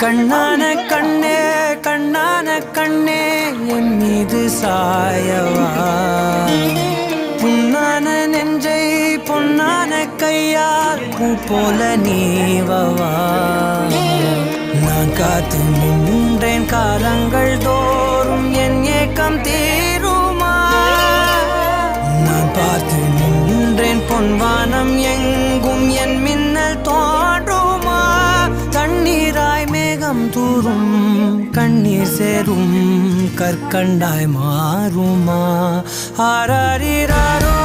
கண்ணான கண்ணே கண்ணான கண்ணே என் மீது சாயவா புண்ணான நெஞ்சை பொன்னான கையால் பூ போல நீவவா நான் காத்து நின்றேன் காலங்கள் தோறும் என் ஏக்கம் தீருமா நான் பார்த்து நின்றேன் பொன்வானம் எங்கும் என் மின்னல் தோன்றுமா தண்ணீராய் மேகம் தூரும் கண்ணீர் சேரும் கற்கண்டாய் மாறுமா ஆராரிராரோ